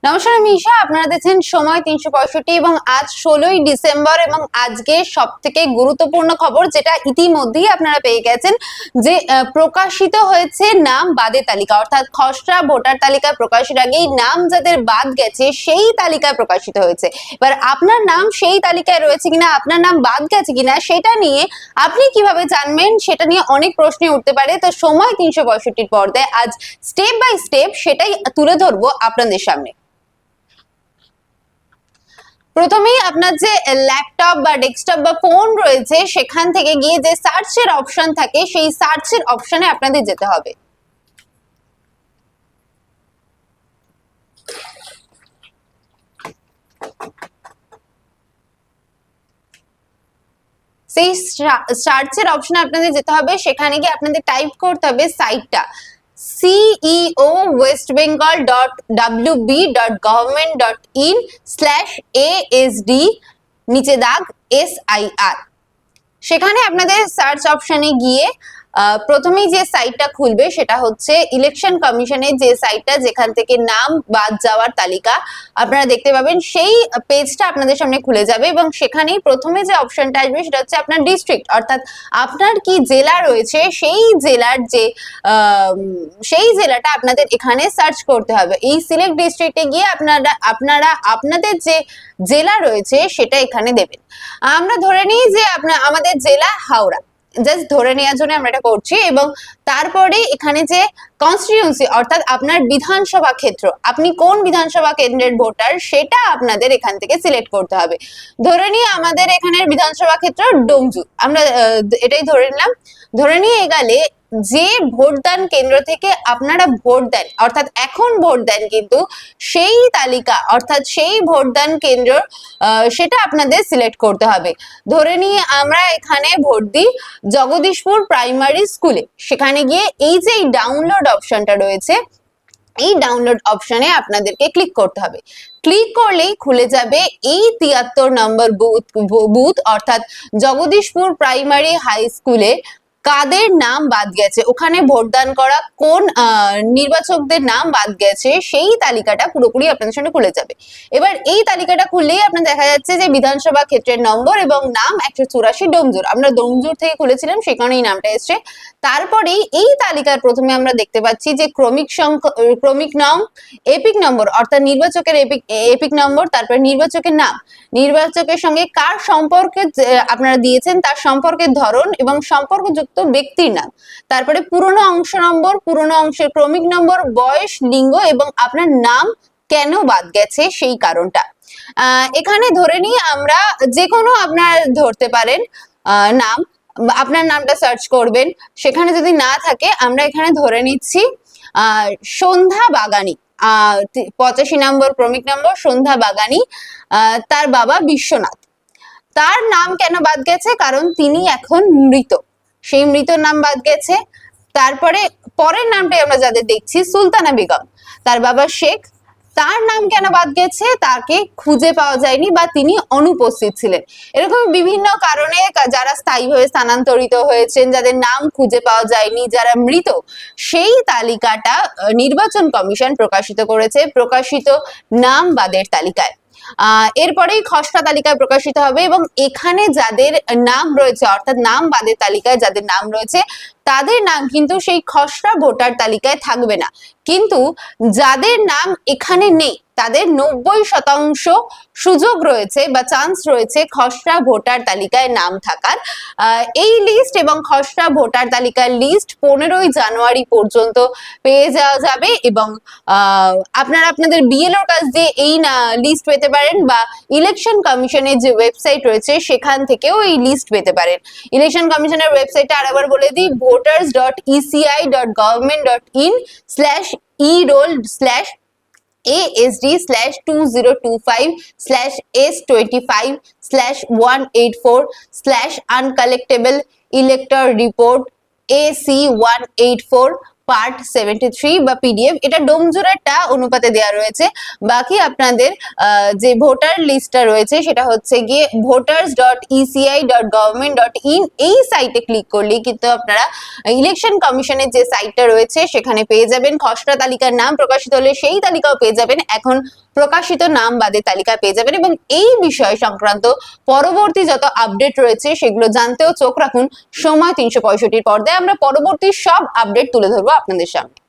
নমস্কার, আমি ঈশা। আপনারা দেখছেন সময় 365 এবং আজ 16ই ডিসেম্বর এবং আজকে সব থেকে গুরুত্বপূর্ণ খবর যেটা ইতিমধ্যেই আপনারা পেয়ে গেছেন যে প্রকাশিত হয়েছে নাম বাদের তালিকা, অর্থাৎ খসড়া ভোটার তালিকা প্রকাশের আগেই নাম যাদের বাদ গেছে সেই তালিকায় প্রকাশিত হয়েছে। এবার আপনার নাম সেই তালিকায় রয়েছে কিনা, আপনার নাম বাদ গেছে কিনা সেটা নিয়ে আপনি কিভাবে জানবেন সেটা নিয়ে অনেক প্রশ্ন উঠতে পারে। তো সময় 365 পর্দায় আজ স্টেপ বাই স্টেপ সেটাই তুলে ধরবো আপনাদের সামনে। প্রথমেই আপনার যে ল্যাপটপ বা ডেস্কটপ বা ফোন রয়েছে সেখান থেকে গিয়ে যে সার্চের অপশন থাকে সেই সার্চের অপশনে আপনাদের যেতে হবে। সেই সার্চের অপশনে আপনাদের যেতে হবে, সেখানে গিয়ে আপনাদের টাইপ করতে হবে সাইটটা ceo.wb.government.in/asd নিচে দাগ SIR। সেখানে আপনাদের সার্চ অপশনে গিয়ে প্রথমেই যে সাইটটা খুলবে সেটা হচ্ছে ইলেকশন কমিশনের যে সাইটটা, যেখান থেকে নাম বাদ যাওয়ার তালিকা আপনারা দেখতে পাবেন। সেই পেজটা আপনাদের সামনে খুলে যাবে এবং সেখানেই প্রথমে যে অপশনটা আসবে সেটা হচ্ছে আপনার ডিস্ট্রিক্ট, অর্থাৎ আপনার কি জেলা রয়েছে সেই জেলার যে সেই জেলাটা আপনাদের এখানে সার্চ করতে হবে। এই সিলেক্ট ডিস্ট্রিক্টে গিয়ে আপনারা আপনাদের যে জেলা রয়েছে সেটা এখানে দেবেন। আমরা ধরে নিই যে আমাদের জেলা হাওড়া, জাস্ট ধরে নেওয়ার জন্য আমরা এটা করছি। এবং তারপরে এখানে যে কনস্টিটিউয়েন্সি অর্থাৎ আপনার বিধানসভা ক্ষেত্র, আপনি কোন বিধানসভা কেন্দ্রের ভোটার সেটা আপনাদের এখান থেকে সিলেক্ট করতে হবে। ধরে নিই আমাদের এখানের বিধানসভা ক্ষেত্র ডোমজুর, আমরা এটাই ধরে নিলাম। ধরে নিয়ে গেলে যে ভোটদান কেন্দ্র থেকে আপনারা ভোট দেন, অর্থাৎ এখন ভোট দেন, কিন্তু সেই তালিকা অর্থাৎ সেই ভোটদান কেন্দ্র সেটা আপনাদের সিলেক্ট করতে হবে। ধরে নিয়ে আমরা এখানে ভোট দিই জগদীশপুর প্রাইমারি স্কুলে, সেখানে গিয়ে এই যে ডাউনলোড অপশনটা রয়েছে এই ডাউনলোড অপশনে আপনাদেরকে ক্লিক করতে হবে। ক্লিক করলেই খুলে যাবে এই 73 নম্বর বুথ অর্থাৎ জগদীশপুর প্রাইমারি হাই স্কুলে কাদের নাম বাদ গেছে, ওখানে ভোটদান করা কোন নির্বাচকদের নাম বাদ গেছে সেই তালিকাটা পুরোপুরি আপনাদের সামনে খুলে যাবে। এবার এই তালিকাটা খুললেই আপনার দেখা যাচ্ছে যে বিধানসভা ক্ষেত্রের নম্বর এবং নাম 184 ডোমজুর, আমরা ডোমজুর থেকে খুলেছিলাম সেখানে এই নামটা এসছে। তারপরেই এই তালিকার প্রথমে আমরা দেখতে পাচ্ছি যে ক্রমিক নং, এপিক নম্বর অর্থাৎ নির্বাচকের এপিক নম্বর, তারপর নির্বাচকের নাম, নির্বাচকের সঙ্গে কার সম্পর্কে আপনারা দিয়েছেন তার সম্পর্কের ধরন এবং সম্পর্কযুক্ত ব্যক্তির নাম, তারপরে পুরনো অংশ নম্বর, পুরনো অংশের ক্রমিক নম্বর, বয়স, লিঙ্গ এবং আপনার নাম কেন বাদ গেছে সেই কারণটা। এখানে ধরে নিই আমরা যে কোনো আপনার ধরতে পারেন নাম, আপনার নামটা সার্চ করবেন, সেখানে যদি না থাকে আমরা এখানে ধরে নিচ্ছি সন্ধ্যা বাগানি, 85 নম্বর ক্রমিক নম্বর সন্ধ্যা বাগানি, তার বাবা বিশ্বনাথ। তার নাম কেন বাদ গেছে, কারণ তিনি এখন মৃত, সেই মৃত নাম বাদ গেছে। তারপরে পরের নামটাই আমরা যাদের দেখছি সুলতানা বেগম, তার বাবা শেখ, তার নাম কেন বাদ গেছে, তাকে খুঁজে পাওয়া যায়নি বা তিনি অনুপস্থিত ছিলেন। এরকম বিভিন্ন কারণে যারা স্থায়ীভাবে স্থানান্তরিত হয়েছেন, যাদের নাম খুঁজে পাওয়া যায়নি, যারা মৃত, সেই তালিকাটা নির্বাচন কমিশন প্রকাশিত করেছে প্রকাশিত নাম বাদের তালিকায়। এরপরেই খসড়া তালিকায় প্রকাশিত হবে এবং এখানে যাদের নাম রয়েছে অর্থাৎ নাম বাদের তালিকায় যাদের নাম রয়েছে তাদের নাম কিন্তু সেই খসড়া ভোটার তালিকায় থাকবে না, কিন্তু যাদের নাম এখানে নেই তাদের 90% সুযোগ রয়েছে বা চান্স রয়েছে খসড়া ভোটার তালিকায় নাম থাকার। এই লিস্ট এবং খসড়া ভোটার তালিকার লিস্ট 15ই জানুয়ারি পর্যন্ত পেয়ে যাওয়া যাবে এবং আপনারা আপনাদের বিএলওর কাছ দিয়ে এই লিস্ট পেতে পারেন বা ইলেকশন কমিশনের যে ওয়েবসাইট রয়েছে সেখান থেকেও এই লিস্ট পেতে পারেন। ইলেকশন কমিশনের ওয়েবসাইটটা আরেকবার বলে দিই, voters.eci.government.in/e-roll/2025/S25/184/uncollectable elector report AC184 part 73 বা পিডিএফ, এটা ডোমজুরেরটা অনুপাতে দেওয়া রয়েছে। বাকি আপনাদের যে ভোটার লিস্টটা রয়েছে সেটা হচ্ছে গিয়ে voters.eci.government.in এই সাইটে ক্লিক করলেই কিন্তু আপনারা ইলেকশন কমিশনের যে সাইটটা রয়েছে সেখানে পেয়ে যাবেন। খসড়া তালিকার নাম প্রকাশিত হলে সেই তালিকাও পেয়ে যাবেন, এখন প্রকাশিত নাম বাদে তালিকা পেয়ে যাবেন। এবং এই বিষয় সংক্রান্ত পরবর্তী যত আপডেট রয়েছে সেগুলো জানতেও চোখ রাখুন সময় 365 পর্দায়। আমরা পরবর্তী সব আপডেট তুলে ধরবো আপনাদের সামনে।